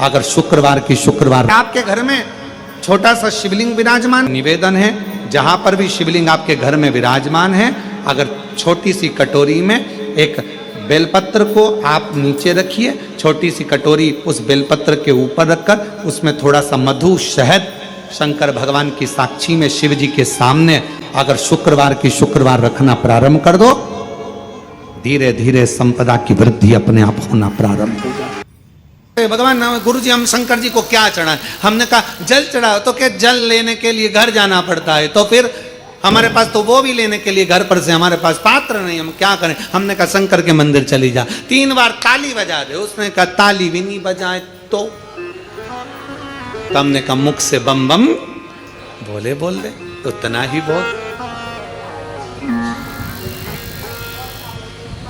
अगर शुक्रवार की शुक्रवार आपके घर में छोटा सा शिवलिंग विराजमान, निवेदन है जहां पर भी शिवलिंग आपके घर में विराजमान है, अगर छोटी सी कटोरी में एक बेलपत्र को आप नीचे रखिए, छोटी सी कटोरी उस बेलपत्र के ऊपर रखकर उसमें थोड़ा सा मधु शहद शंकर भगवान की साक्षी में शिव जी के सामने अगर शुक्रवार की शुक्रवार रखना प्रारंभ कर दो, धीरे धीरे संपदा की वृद्धि अपने आप होना प्रारंभ हो जाए। भगवान गुरुजी हम शंकर जी को क्या चढ़ाएं? हमने कहा जल चढ़ाओ, तो क्या जल लेने के लिए घर जाना पड़ता है? तो फिर हमारे पास तो वो भी लेने के लिए घर पर से हमारे पास पात्र नहीं, हम क्या करें? हमने कहा शंकर के मंदिर चली जा, 3 बार ताली बजा दे। उसने कहा ताली भी नहीं बजाए तो हमने कहा मुख से बम बम बोले बोल दे, उतना ही बोल।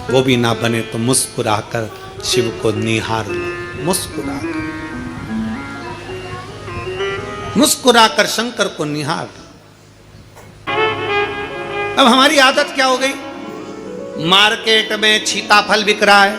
वो भी ना बने तो मुस्कुराकर शिव को निहार लो, मुस्कुराकर शंकर को निहार। अब हमारी आदत क्या हो गई? मार्केट में सीताफल बिक रहा है,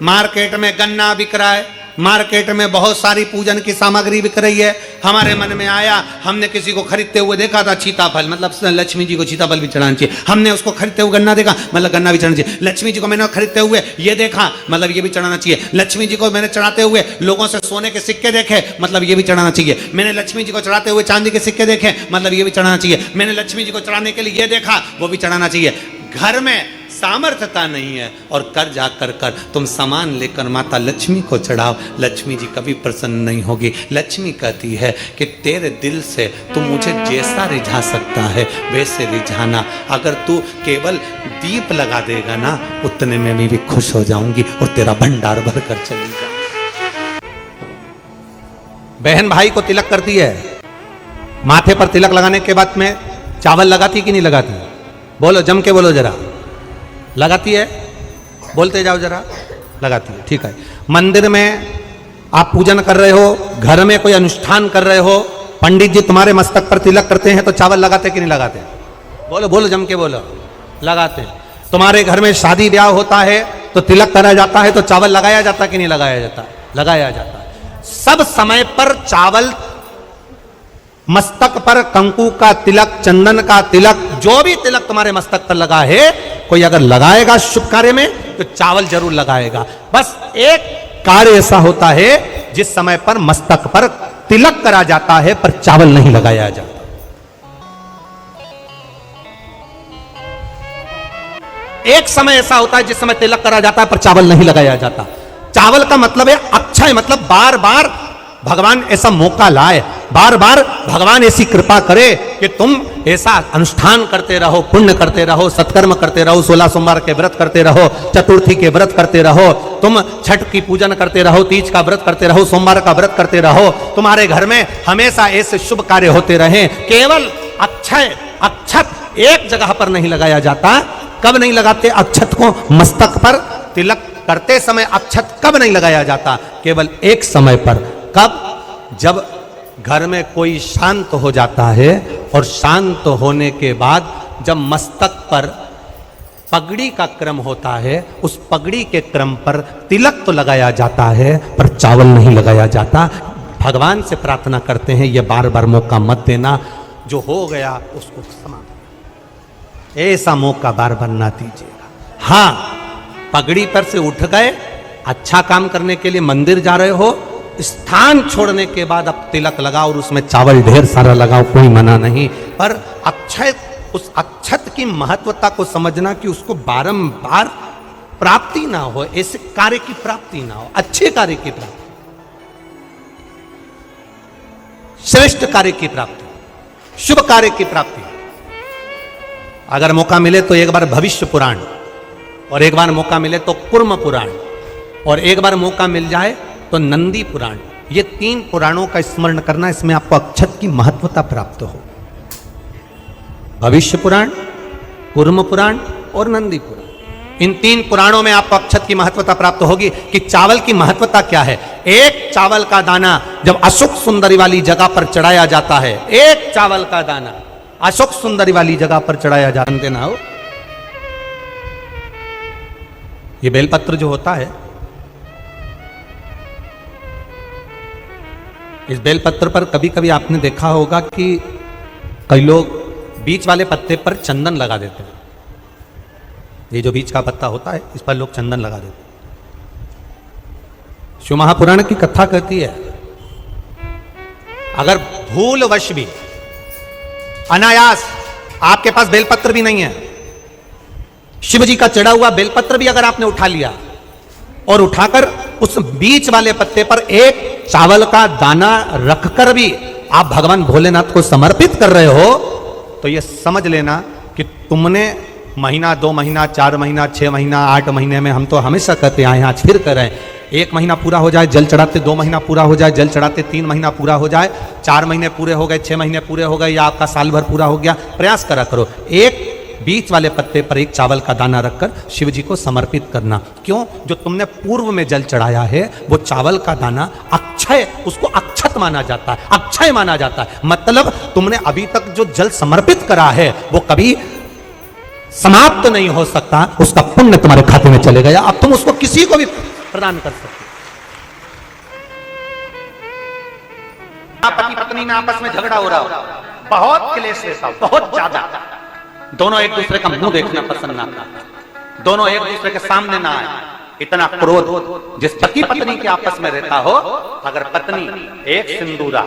मार्केट में गन्ना बिक रहा है, मार्केट में बहुत सारी पूजन की सामग्री बिक रही है। हमारे मन में आया, हमने किसी को खरीदते हुए देखा था सीताफल, मतलब लक्ष्मी जी को सीताफल भी चढ़ाना चाहिए। हमने उसको खरीदते हुए गन्ना देखा, मतलब गन्ना भी चढ़ाना चाहिए। लक्ष्मी जी को मैंने खरीदते हुए ये देखा, मतलब ये भी चढ़ाना चाहिए। लक्ष्मी जी को मैंने चढ़ाते हुए लोगों से सोने के सिक्के देखे, मतलब ये भी चढ़ाना चाहिए। मैंने लक्ष्मी जी को चढ़ाते हुए चांदी के सिक्के देखे, मतलब ये भी चढ़ाना चाहिए। मैंने लक्ष्मी जी को चढ़ाने के लिए ये देखा, वो भी चढ़ाना चाहिए। घर में सामर्थ्यता नहीं है और कर जा कर तुम सामान लेकर माता लक्ष्मी को चढ़ाओ, लक्ष्मी जी कभी प्रसन्न नहीं होगी। लक्ष्मी कहती है कि तेरे दिल से तू मुझे जैसा रिझा सकता है वैसे रिझाना, अगर तू केवल दीप लगा देगा ना उतने में मैं भी खुश हो जाऊंगी और तेरा भंडार भर कर चली जा। बहन भाई को तिलक करती है, माथे पर तिलक लगाने के बाद में चावल लगाती कि नहीं लगाती? बोलो, जम के बोलो जरा। लगाती है? बोलते जाओ जरा। लगाती है, ठीक है। मंदिर में आप पूजन कर रहे हो, घर में कोई अनुष्ठान कर रहे हो, पंडित जी तुम्हारे मस्तक पर तिलक करते हैं तो चावल लगाते कि नहीं लगाते? बोलो बोलो, जम के बोलो। लगाते हैं। तुम्हारे घर में शादी ब्याह होता है तो तिलक करा जाता है तो चावल लगाया जाता कि नहीं लगाया जाता? लगाया जाता है। सब समय पर चावल, मस्तक पर कंकु का तिलक, चंदन का तिलक, जो भी तिलक तुम्हारे मस्तक पर लगा है, कोई अगर लगाएगा शुभ कार्य में तो चावल जरूर लगाएगा। बस एक कार्य ऐसा होता है जिस समय पर मस्तक पर तिलक करा जाता है पर चावल नहीं लगाया जाता। एक समय ऐसा होता है जिस समय तिलक करा जाता है पर चावल नहीं लगाया जाता। चावल का मतलब है अक्षय, मतलब बार बार भगवान ऐसा मौका लाए, बार बार भगवान ऐसी कृपा करे कि तुम ऐसा अनुष्ठान करते रहो, पुण्य करते रहो, सत्कर्म करते रहो, 16 सोमवार के व्रत करते रहो, चतुर्थी के व्रत करते रहो, तुम छठ की पूजन करते रहो, तीज का व्रत करते रहो, सोमवार का व्रत करते रहो, तुम्हारे घर में हमेशा ऐसे शुभ कार्य होते रहे। केवल अक्षय, अक्षत एक जगह पर नहीं लगाया जाता। कब नहीं लगाते अक्षत को? मस्तक पर तिलक करते समय अक्षत कब नहीं लगाया जाता? केवल एक समय पर। कब? जब घर में कोई शांत हो जाता है और शांत होने के बाद जब मस्तक पर पगड़ी का क्रम होता है, उस पगड़ी के क्रम पर तिलक तो लगाया जाता है पर चावल नहीं लगाया जाता। भगवान से प्रार्थना करते हैं ये बार बार मौका मत देना, जो हो गया उसको समाप्त, ऐसा मौका बार बार ना दीजिएगा। हाँ, पगड़ी पर से उठ गए, अच्छा काम करने के लिए मंदिर जा रहे हो, स्थान छोड़ने के बाद अब तिलक लगाओ और उसमें चावल ढेर सारा लगाओ, कोई मना नहीं। पर अक्षय, उस अक्षत की महत्वता को समझना कि उसको बारंबार प्राप्ति ना हो, ऐसे कार्य की प्राप्ति ना हो, अच्छे कार्य की प्राप्ति, श्रेष्ठ कार्य की प्राप्ति, शुभ कार्य की प्राप्ति। अगर मौका मिले तो एक बार भविष्य पुराण, और एक बार मौका मिले तो कुर्म पुराण, और एक बार मौका मिल जाए तो नंदी पुराण, ये 3 पुराणों का स्मरण करना, इसमें आपको अक्षत की महत्वता प्राप्त हो। भविष्य पुराण, कुर्म पुराण और नंदी पुराण, इन 3 पुराणों में आपको अक्षत की महत्वता प्राप्त होगी कि चावल की महत्वता क्या है। एक चावल का दाना जब अशोक सुंदरी वाली जगह पर चढ़ाया जाता है, एक चावल का दाना अशोक सुंदरी वाली जगह पर चढ़ाया जाते ना हो, ये बेलपत्र जो होता है इस बेलपत्र पर कभी कभी आपने देखा होगा कि कई लोग बीच वाले पत्ते पर चंदन लगा देते हैं। ये जो बीच का पत्ता होता है इस पर लोग चंदन लगा देते हैं। शिव महापुराण की कथा कहती है अगर भूलवश भी अनायास आपके पास बेलपत्र भी नहीं है, शिव जी का चढ़ा हुआ बेलपत्र भी अगर आपने उठा लिया और उठाकर उस बीच वाले पत्ते पर एक चावल का दाना रखकर भी आप भगवान भोलेनाथ को समर्पित कर रहे हो, तो यह समझ लेना कि तुमने महीना 2 महीना 4 महीना 6 महीना 8 महीने में, हम तो हमेशा कहते हैं आज फिर कर रहे हैं, 1 महीना पूरा हो जाए जल चढ़ाते, 2 महीना पूरा हो जाए जल चढ़ाते, 3 महीना पूरा हो जाए, 4 महीने पूरे हो गए, 6 महीने पूरे हो गए, या आपका साल भर पूरा हो गया, प्रयास करा करो एक बीच वाले पत्ते पर एक चावल का दाना रखकर शिव जी को समर्पित करना। क्यों? जो तुमने पूर्व में जल चढ़ाया है वो चावल का दाना अक्षय, उसको अक्षत माना जाता है, अक्षय माना जाता है। मतलब तुमने अभी तक जो जल समर्पित करा है वो कभी समाप्त नहीं हो सकता, उसका पुण्य तुम्हारे खाते में चले गया, अब तुम उसको किसी को भी प्रदान कर सकते। पति पत्नी में आपस में झगड़ा हो रहा हो, बहुत क्लेश रहता हो, बहुत ज्यादा, दोनों एक दूसरे का मुंह देखना पसंद ना करते, दोनों एक दूसरे के सामने ना आए, इतना क्रोध जिस पति पत्नी के आपस में रहता हो, अगर पत्नी एक सिंदूरा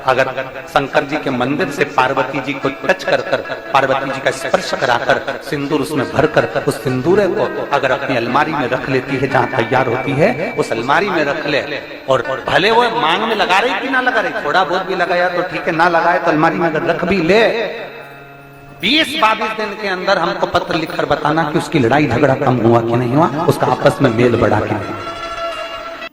अगर शंकर जी के मंदिर से पार्वती जी को टच कर कर, पार्वती जी का स्पर्श कराकर सिंदूर उसमें भरकर उस सिंदूरे को अगर अपनी अलमारी में रख लेती है, जहां तैयार होती है उस अलमारी में रख ले, और भले वो मांग में लगा रही कि ना लगा रही, थोड़ा बहुत भी लगाया तो ठीक है, ना लगाए तो अलमारी में अगर रख भी ले, 20-22 दिन के अंदर हमको पत्र लिखकर बताना कि उसकी लड़ाई झगड़ा कम हुआ कि नहीं हुआ, उसका आपस में मेल बढ़ा कि नहीं।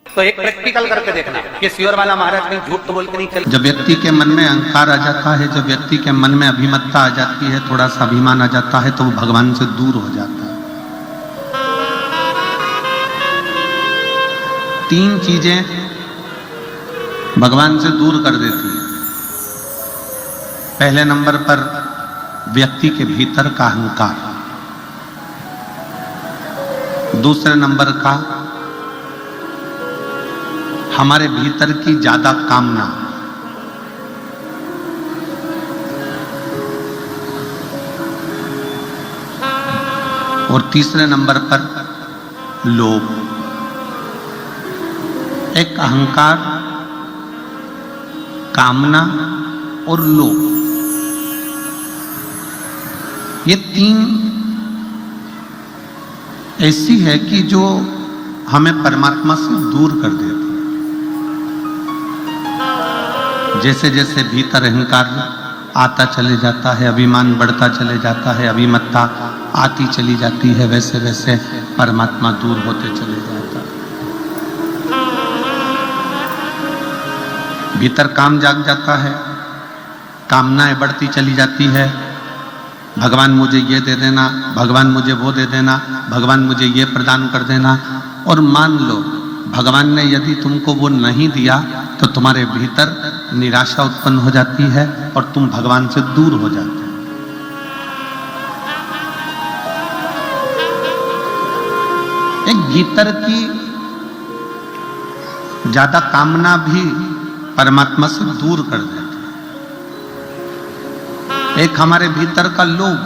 तो एक प्रैक्टिकल करके देखना कि श्योर वाला महाराज कहीं झूठ तो बोल के नहीं चल। जब व्यक्ति के मन में अहंकार आ जाता है, जब व्यक्ति के मन में अभिमत्ता आ जाती है, थोड़ा सा अभिमान आ जाता है, तो वो भगवान से दूर हो जाता है। 3 चीजें भगवान से दूर कर देती है। पहले नंबर पर व्यक्ति के भीतर का अहंकार, दूसरे नंबर का हमारे भीतर की ज्यादा कामना, और तीसरे नंबर पर लोभ। एक अहंकार, कामना और लोभ, ये 3 ऐसी है कि जो हमें परमात्मा से दूर कर देती है। जैसे जैसे भीतर अहंकार आता चले जाता है, अभिमान बढ़ता चले जाता है, अभिमत्ता आती चली जाती है, वैसे वैसे परमात्मा दूर होते चले जाता है। भीतर काम जाग जाता है, कामनाएं बढ़ती चली जाती है, भगवान मुझे ये दे देना, भगवान मुझे वो दे देना, भगवान मुझे ये प्रदान कर देना। और मान लो भगवान ने यदि तुमको वो नहीं दिया तो तुम्हारे भीतर निराशा उत्पन्न हो जाती है और तुम भगवान से दूर हो जाते हो। एक भीतर की ज्यादा कामना भी परमात्मा से दूर कर देती है। एक हमारे भीतर का लोभ,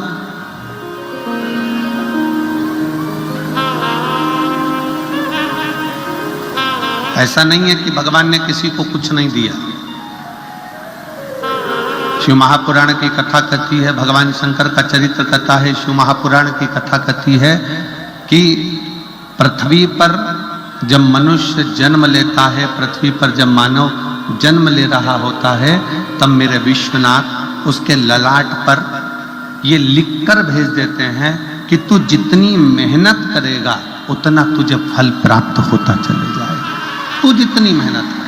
ऐसा नहीं है कि भगवान ने किसी को कुछ नहीं दिया। शिव महापुराण की कथा कहती है, भगवान शंकर का चरित्र कहता है, शिव महापुराण की कथा कहती है कि पृथ्वी पर जब मनुष्य जन्म लेता है, पृथ्वी पर जब मानव जन्म ले रहा होता है, तब मेरे विश्वनाथ उसके ललाट पर ये लिखकर भेज देते हैं कि तू जितनी मेहनत करेगा उतना तुझे फल प्राप्त होता चले जाएगा। तू जितनी मेहनत करे,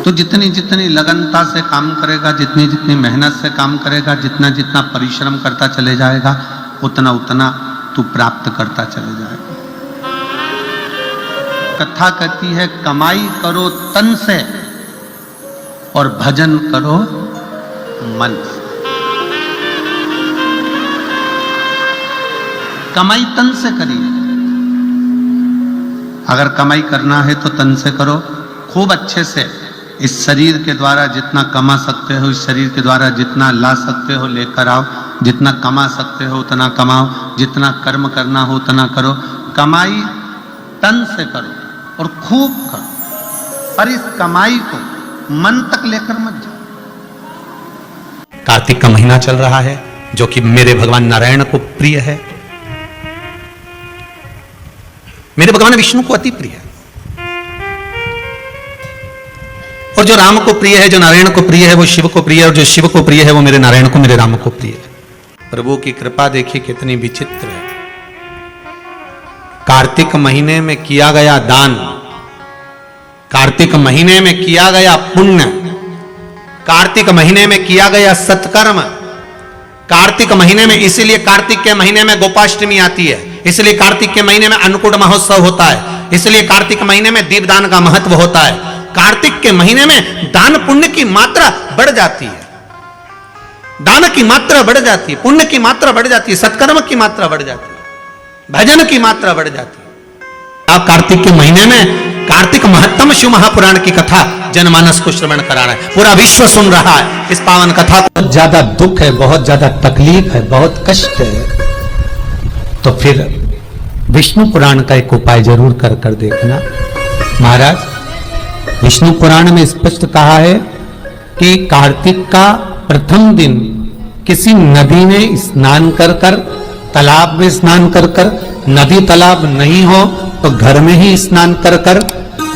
तो जितनी जितनी लगनता से काम करेगा, जितनी जितनी मेहनत से काम करेगा, जितना जितना परिश्रम करता चले जाएगा, उतना उतना तू प्राप्त करता चले जाएगा। कथा कहती है, कमाई करो तन से और भजन करो मन से। कमाई तन से करिए। अगर कमाई करना है तो तन से करो, खूब अच्छे से। इस शरीर के द्वारा जितना कमा सकते हो, इस शरीर के द्वारा जितना ला सकते हो लेकर आओ, जितना कमा सकते हो उतना कमाओ, जितना कर्म करना हो उतना करो। कमाई तन से करो और खूब करो, पर इस कमाई को मन तक लेकर मत जाओ। कार्तिक का महीना चल रहा है जो कि मेरे भगवान नारायण को प्रिय है, मेरे भगवान विष्णु को अति प्रिय है। और जो राम को प्रिय है, जो नारायण को प्रिय है, वो शिव को प्रिय है, और जो शिव को प्रिय है वो मेरे नारायण को, मेरे राम को प्रिय है। प्रभु की कृपा देखिए कितनी विचित्र है। कार्तिक महीने में किया गया दान, कार्तिक महीने में किया गया पुण्य, कार्तिक महीने में किया गया सत्कर्म, कार्तिक महीने में, इसीलिए कार्तिक के महीने में गोपाष्टमी आती है, इसलिए कार्तिक के महीने में अन्नकूट महोत्सव होता है, इसलिए कार्तिक महीने में दीपदान का महत्व होता है। कार्तिक के महीने में दान पुण्य की मात्रा बढ़ जाती है, दान की मात्रा बढ़ जाती है, पुण्य की मात्रा बढ़ जाती है, सत्कर्म की मात्रा बढ़ जाती है, भजन की मात्रा बढ़ जाती है। आप कार्तिक के महीने में कार्तिक महत्तम शिव महापुराण की कथा जनमानस को श्रवण करा रहा है, पूरा विश्व सुन रहा है इस पावन कथा को। बहुत ज्यादा दुख है, बहुत ज्यादा तकलीफ है, बहुत कष्ट है, तो फिर विष्णु पुराण का एक उपाय जरूर कर कर देखना। महाराज, विष्णु पुराण में स्पष्ट कहा है कि कार्तिक का प्रथम दिन किसी नदी में स्नान कर कर, तालाब में स्नान कर कर, नदी तालाब नहीं हो तो घर में ही स्नान कर कर,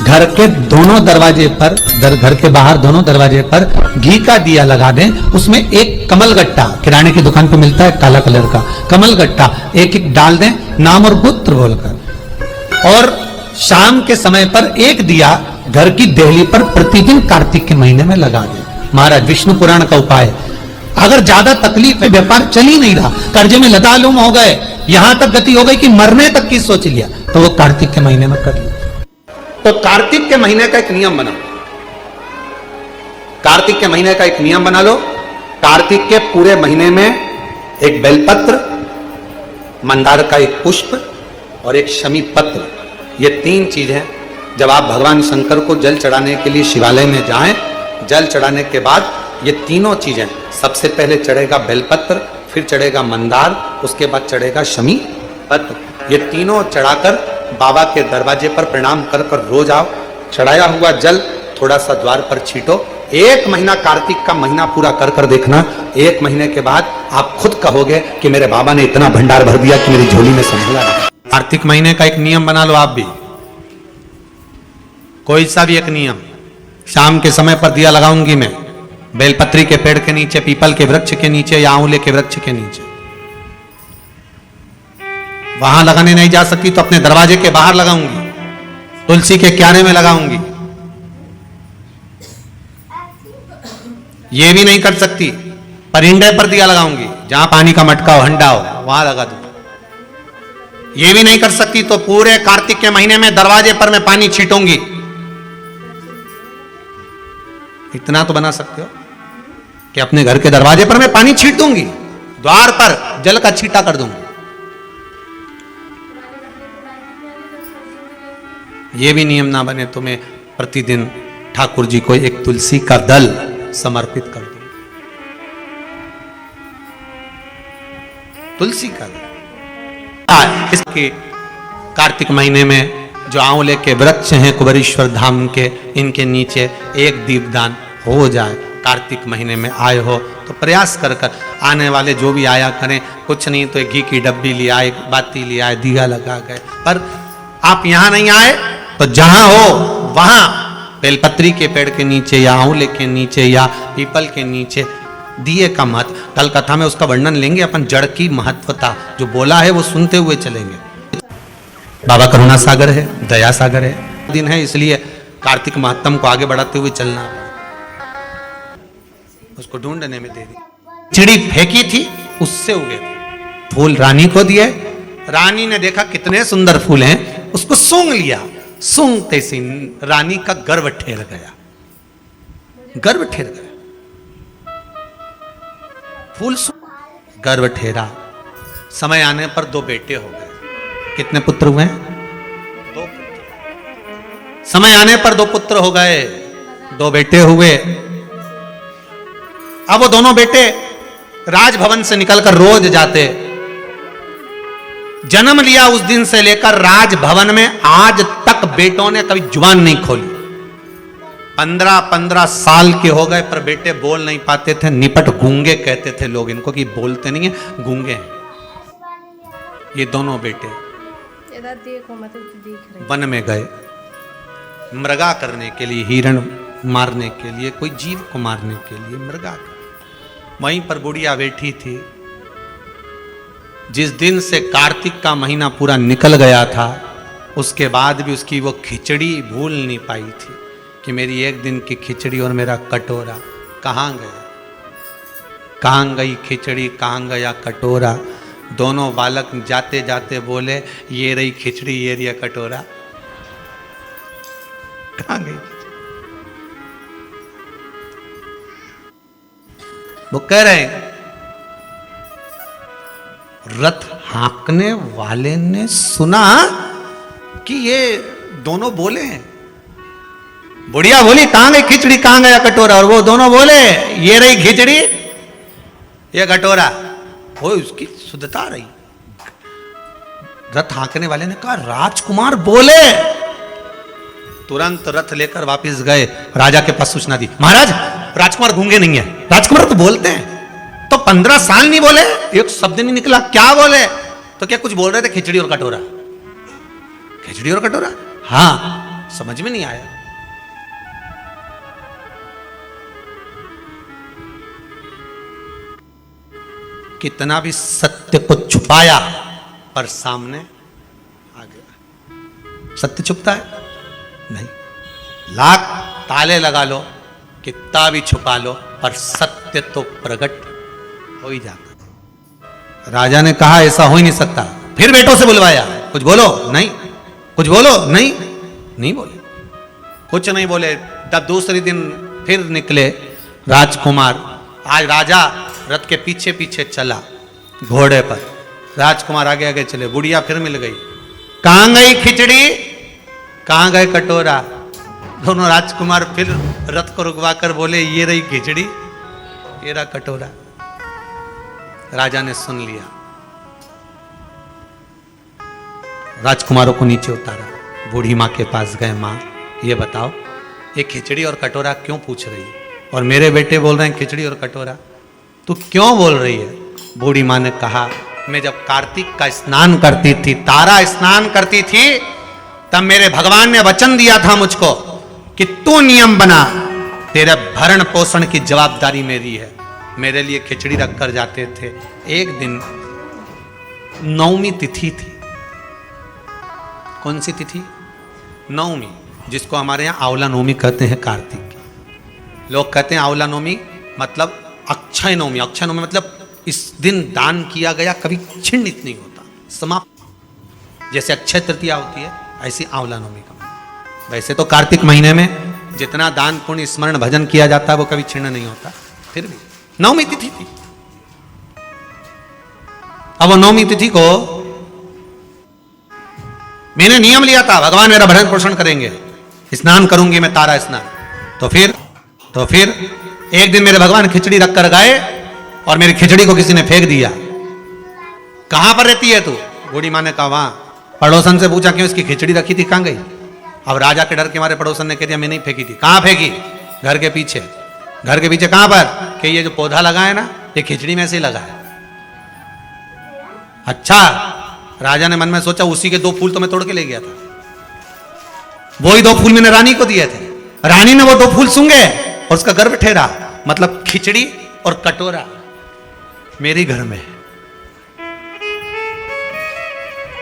घर के दोनों दरवाजे पर, घर के बाहर दोनों दरवाजे पर घी का दिया लगा दें, उसमें एक कमल गट्टा, किराने की दुकान पे मिलता है काला कलर का कमल गट्टा, एक एक डाल दें नाम और गोत्र बोलकर, और शाम के समय पर एक दिया घर की देहली पर प्रतिदिन कार्तिक के महीने में लगा दें। महाराज, विष्णु पुराण का उपाय। अगर ज्यादा तकलीफ है, व्यापार चल ही नहीं रहा, कर्जे में लतालुम हो गए, यहां तक गति हो गई कि मरने तक की सोच लिया, तो वो कार्तिक के महीने में कर लिया। तो कार्तिक के महीने का एक नियम बना, कार्तिक के महीने का एक नियम बना लो। कार्तिक के पूरे महीने में एक बेलपत्र, मंदार का एक पुष्प और एक शमी पत्र, ये 3 चीज है। जब आप भगवान शंकर को जल चढ़ाने के लिए शिवालय में जाएं, जल चढ़ाने के बाद ये तीनों चीजें, सबसे पहले चढ़ेगा बेलपत्र, फिर चढ़ेगा मंदार, उसके बाद चढ़ेगा शमी पत्र। ये तीनों चढ़ाकर बाबा के दरवाजे पर प्रणाम कर कर रोज आओ, चढ़ाया हुआ जल थोड़ा सा द्वार पर छीटो। 1 महीना कार्तिक का महीना पूरा कर कर देखना, 1 महीने के बाद आप खुद कहोगे कि मेरे बाबा ने इतना भंडार भर दिया कि मेरी झोली में संभला नहीं। कार्तिक महीने का एक नियम बना लो आप भी, कोई सा भी एक नियम। शाम के समय पर दिया लगाऊंगी मैं बेलपत्री के पेड़ के नीचे, पीपल के वृक्ष के नीचे या आंवले के वृक्ष के नीचे। वहां लगाने नहीं जा सकती तो अपने दरवाजे के बाहर लगाऊंगी, तुलसी के क्यारे में लगाऊंगी। ये भी नहीं कर सकती, परिंदे पर दिया लगाऊंगी, जहां पानी का मटका हो, हंडा हो, वहां लगा दूं। ये भी नहीं कर सकती तो पूरे कार्तिक के महीने में दरवाजे पर मैं पानी छीटूंगी। इतना तो बना सकते हो कि अपने घर के दरवाजे पर मैं पानी छीट दूंगी, द्वार पर जल का छींटा कर दूंगी। ये भी नियम ना बने तो मैं प्रतिदिन ठाकुर जी को एक तुलसी का दल समर्पित कर दूं। तुलसी का दल। इसके कार्तिक महीने में जो आंवले के वृक्ष हैं कुबेरेश्वर धाम के, इनके नीचे एक दीपदान हो जाए। कार्तिक महीने में आए हो तो प्रयास कर कर, आने वाले जो भी आया करें, कुछ नहीं तो एक घी की डब्बी ले आए, बाती ले आए, दिया लगा गए। पर आप यहां नहीं आए तो जहां हो वहां बेलपत्री के पेड़ के नीचे या आंवले के नीचे या पीपल के नीचे दिए का महत्व, कल कथा में उसका वर्णन लेंगे अपन। जड़ की महत्वता जो बोला है वो सुनते हुए चलेंगे। बाबा करुणा सागर है, दया सागर है, दिन है, इसलिए कार्तिक महत्तम को आगे बढ़ाते हुए चलना। उसको ढूंढने में देरी, चिड़ी फेंकी थी उससे उगे फूल रानी को दिए, रानी ने देखा कितने सुंदर फूल हैं, उसको सूंघ लिया। सूंघते से रानी का गर्व ठेर गया, गर्व ठेर गया। फूल गर्व ठेरा, समय आने पर 2 बेटे हो गए। कितने पुत्र हुए? 2 पुत्र। समय आने पर 2 पुत्र हो गए, 2 बेटे हुए। अब वो दोनों बेटे राजभवन से निकलकर रोज जाते। जन्म लिया उस दिन से लेकर राजभवन में आज तक बेटों ने कभी जुबान नहीं खोली। 15-15 साल के हो गए पर बेटे बोल नहीं पाते थे। निपट गूंगे कहते थे लोग इनको, कि बोलते नहीं है, गूंगे हैं ये दोनों बेटे। वन में गए मृगा करने के लिए, हिरण मारने के लिए, कोई जीव को मारने के लिए मृगा। वहीं पर बुढ़िया बैठी थी। जिस दिन से कार्तिक का महीना पूरा निकल गया था, उसके बाद भी उसकी वो खिचड़ी भूल नहीं पाई थी कि मेरी एक दिन की खिचड़ी और मेरा कटोरा कहाँ गया, कहाँ गई खिचड़ी, कहाँ गया कटोरा। दोनों बालक जाते जाते बोले, ये रही खिचड़ी, ये रही कटोरा, कहाँ गई? वो कह रहे हैं, रथ हाँकने वाले ने सुना कि ये दोनों बोले हैं। बुढ़िया बोली, कहां गई खिचड़ी, कहां गया कटोरा? और वो दोनों बोले, ये रही खिचड़ी, ये कटोरा। वो उसकी शुद्धता रही। रथ हाँकने वाले ने कहा, राजकुमार बोले। तुरंत रथ लेकर वापस गए, राजा के पास सूचना दी, महाराज राजकुमार गूंगे नहीं है, राजकुमार तो बोलते हैं। तो 15 साल नहीं बोले, एक शब्द नहीं निकला, क्या बोले? तो क्या कुछ बोल रहे थे, खिचड़ी और कटोरा, खिचड़ी और कटोरा? हाँ, समझ में नहीं आया। कितना भी सत्य को छुपाया पर सामने आ गया। सत्य छुपता है? नहीं। लाख ताले लगा लो, कितना भी छुपा लो, पर सत्य तो प्रकट हो ही जाता। राजा ने कहा ऐसा हो ही नहीं सकता। फिर बेटों से बुलवाया, कुछ बोलो, नहीं, कुछ बोलो, नहीं, नहीं बोले, कुछ नहीं बोले। तब दूसरे दिन फिर निकले राजकुमार। आज राजा रथ के पीछे पीछे चला घोड़े पर, राजकुमार आगे आगे चले। बुढ़िया फिर मिल गई, कहां गई खिचड़ी, कहां गए कटोरा? दोनों राजकुमार फिर रथ को रुकवा कर बोले, ये रही खिचड़ी, ये रहा कटोरा। राजा ने सुन लिया, राजकुमारों को नीचे उतारा, बूढ़ी माँ के पास गए। माँ ये बताओ, ये खिचड़ी और कटोरा क्यों पूछ रही है? और मेरे बेटे बोल रहे हैं खिचड़ी और कटोरा, तू क्यों बोल रही है? बूढ़ी माँ ने कहा, मैं जब कार्तिक का स्नान करती थी, तारा स्नान करती थी, तब मेरे भगवान ने वचन दिया था मुझको कि तू नियम बना, तेरे भरण पोषण की जवाबदारी मेरी है। मेरे लिए खिचड़ी रख कर जाते थे। एक दिन नवमी तिथि थी। कौन सी तिथि? नवमी, जिसको हमारे यहाँ आंवला नवमी कहते हैं। कार्तिक की लोग कहते हैं आंवला नवमी मतलब अक्षय नवमी। अक्षय नवमी मतलब इस दिन दान किया गया कभी छिन्नित नहीं होता, समाप्त। जैसे अक्षय तृतीया होती है, ऐसी आंवला नवमी का। वैसे तो कार्तिक महीने में जितना दान पुण्य स्मरण भजन किया जाता है वो कभी छिन्न नहीं होता, फिर भी नवमी तिथि थी। अब वो नवमी तिथि को मैंने नियम लिया था, भगवान मेरा भरण पोषण करेंगे, स्नान करूंगी मैं, तारा स्नान। तो फिर एक दिन मेरे भगवान खिचड़ी रख कर गए और मेरी खिचड़ी को किसी ने फेंक दिया। कहां पर रहती है तू? बूढ़ी माँ ने कहा वहां। पड़ोसन से पूछा, क्यों? इसकी खिचड़ी रखी थी, कहां गई? अब राजा के डर के मारे पड़ोसन ने कह दिया, मैं नहीं फेंकी थी। कहां फेंकी? घर के पीछे। घर के पीछे कहां पर? कि ये जो पौधा लगा है ना, ये खिचड़ी में से ही लगा है। अच्छा, राजा ने मन में सोचा, उसी के 2 फूल तो मैं तोड़ के ले गया था, वही 2 फूल मैंने रानी को दिए थे। रानी ने वो 2 फूल सूंघे और उसका गर्भ ठहरा। मतलब खिचड़ी और कटोरा मेरे घर में है,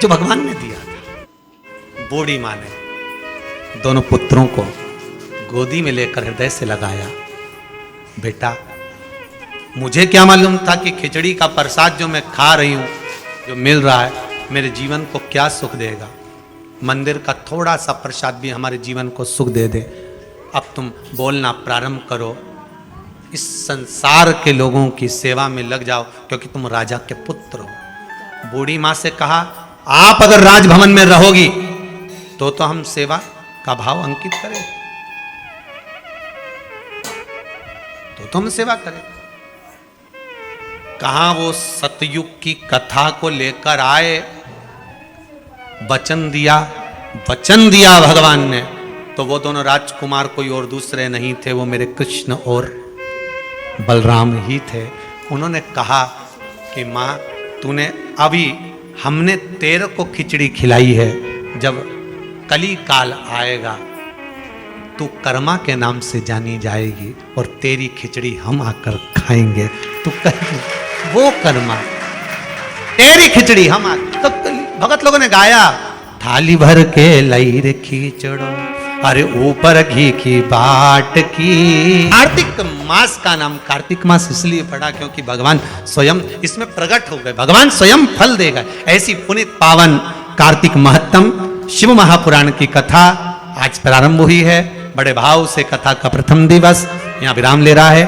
जो भगवान ने दिया था। बूढ़ी मां ने दोनों पुत्रों को गोदी में लेकर हृदय से लगाया। बेटा, मुझे क्या मालूम था कि खिचड़ी का प्रसाद जो मैं खा रही हूं, जो मिल रहा है, मेरे जीवन को क्या सुख देगा। मंदिर का थोड़ा सा प्रसाद भी हमारे जीवन को सुख दे दे। अब तुम बोलना प्रारंभ करो, इस संसार के लोगों की सेवा में लग जाओ, क्योंकि तुम राजा के पुत्र हो। बूढ़ी मां से कहा, आप अगर राजभवन में रहोगी तो हम सेवा का भाव अंकित करें, तो हम सेवा करें। कहां वो सतयुग की कथा को लेकर आए, वचन दिया भगवान ने, तो वो दोनों राजकुमार कोई और दूसरे नहीं थे, वो मेरे कृष्ण और बलराम ही थे। उन्होंने कहा कि मां, तूने अभी, हमने तेरे को खिचड़ी खिलाई है, जब कली काल आएगा तू कर्मा के नाम से जानी जाएगी और तेरी खिचड़ी हम आकर खाएंगे। तू वो कर्मा, तेरी खिचड़ी हम तो भगत लोगों ने गाया, थाली भर के लई रे खिचड़ो, अरे ऊपर घी की बाट की। कार्तिक मास का नाम कार्तिक मास इसलिए पड़ा क्योंकि भगवान स्वयं इसमें प्रकट हो गए, भगवान स्वयं फल देगा। ऐसी पुनित पावन कार्तिक महत्तम शिव महापुराण की कथा आज प्रारंभ हुई है। बड़े भाव से कथा का प्रथम दिवस यहाँ विराम ले रहा है।